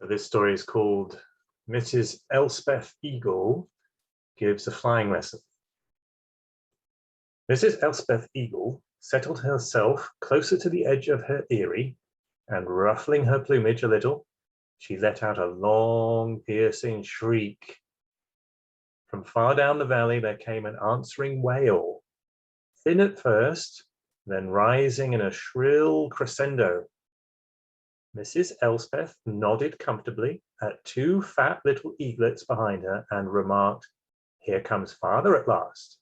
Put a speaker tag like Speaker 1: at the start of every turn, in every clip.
Speaker 1: So this story is called Mrs. Elspeth Eagle Gives a Flying Lesson. Mrs. Elspeth Eagle settled herself closer to the edge of her eyrie, and ruffling her plumage a little, she let out a long, piercing shriek. From far down the valley there came an answering wail, thin at first, then rising in a shrill crescendo. Mrs. Elspeth nodded comfortably at two fat little eaglets behind her and remarked, "Here comes father at last."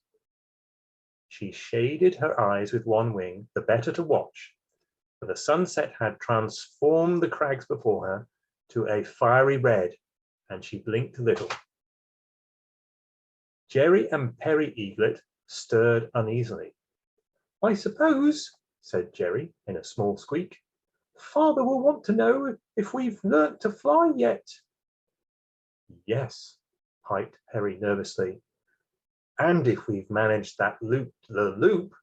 Speaker 1: She shaded her eyes with one wing, the better to watch, for the sunset had transformed the crags before her to a fiery red, and she blinked a little. Jerry and Perry Eaglet stirred uneasily. "I suppose," said Jerry in a small squeak, "father will want to know if we've learnt to fly yet." "Yes," piped Perry nervously, "and if we've managed that loop the loop,"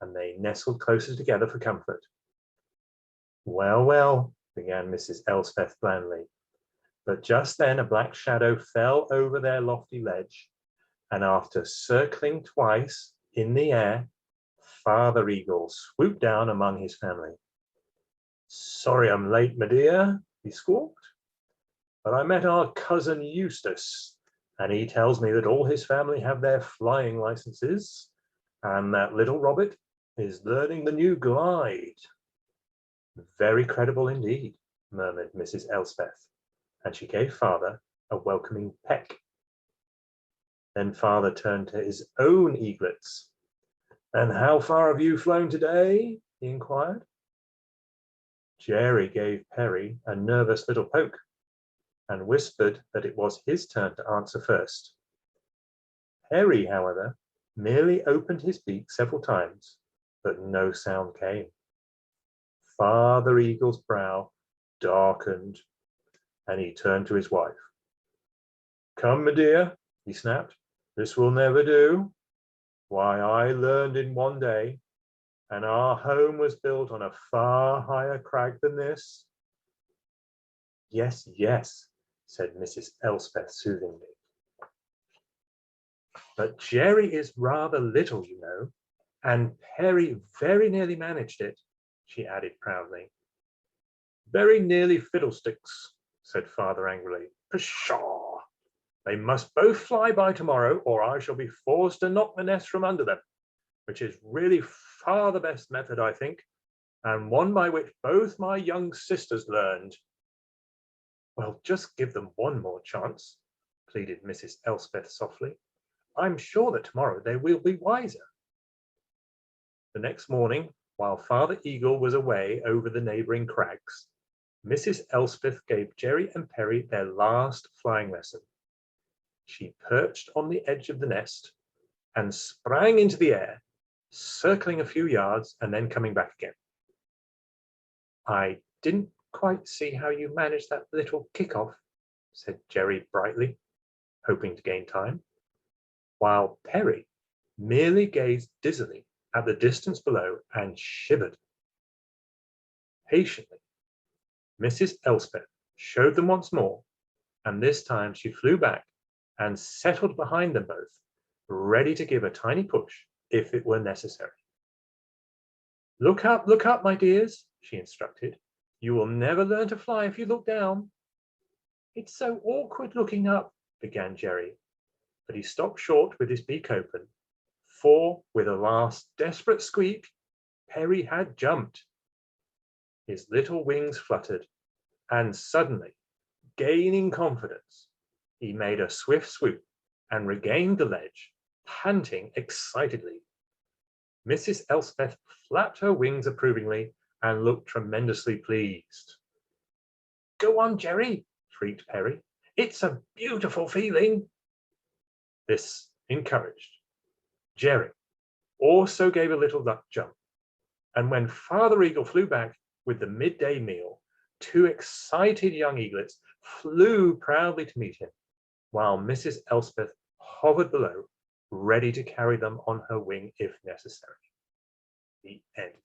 Speaker 1: and they nestled closer together for comfort. "Well, well," began Mrs. Elspeth blandly, but just then a black shadow fell over their lofty ledge, and after circling twice in the air, Father Eagle swooped down among his family. "Sorry I'm late, my dear," he squawked, "but I met our cousin Eustace, and he tells me that all his family have their flying licenses, and that little Robert is learning the new glide." "Very credible indeed," murmured Mrs. Elspeth, and she gave father a welcoming peck. Then father turned to his own eaglets. "And how far have you flown today?" he inquired. Jerry gave Perry a nervous little poke and whispered that it was his turn to answer first. Perry, however, merely opened his beak several times, but no sound came. Father Eagle's brow darkened, and he turned to his wife. "Come, my dear," he snapped, "this will never do. Why, I learned in one day, and our home was built on a far higher crag than this." "Yes, yes," said Mrs. Elspeth soothingly. "But Jerry is rather little, you know, and Perry very nearly managed it," she added proudly. "Very nearly fiddlesticks," said father angrily. "Pshaw! They must both fly by tomorrow, or I shall be forced to knock the nest from under them, which is really far the best method, I think, and one by which both my young sisters learned." "Well, just give them one more chance," pleaded Mrs. Elspeth softly. "I'm sure that tomorrow they will be wiser." The next morning, while Father Eagle was away over the neighboring crags, Mrs. Elspeth gave Jerry and Perry their last flying lesson. She perched on the edge of the nest and sprang into the air, circling a few yards and then coming back again. "I didn't quite see how you managed that little kick-off," said Jerry brightly, hoping to gain time, while Perry merely gazed dizzily at the distance below and shivered. Patiently, Mrs. Elspeth showed them once more, and this time she flew back and settled behind them both, ready to give a tiny push if it were necessary. Look up, my dears," she instructed. "You will never learn to fly if you look down." "It's so awkward looking up," began Jerry, but he stopped short with his beak open, for with a last desperate squeak, Perry had jumped. His little wings fluttered, and suddenly, gaining confidence, he made a swift swoop and regained the ledge, panting excitedly. Mrs. Elspeth flapped her wings approvingly and looked tremendously pleased. "Go on, Jerry," shrieked Perry. "It's a beautiful feeling." This encouraged. Jerry also gave a little duck jump, and when Father Eagle flew back with the midday meal, two excited young eaglets flew proudly to meet him, while Mrs. Elspeth hovered below, ready to carry them on her wing if necessary. The end.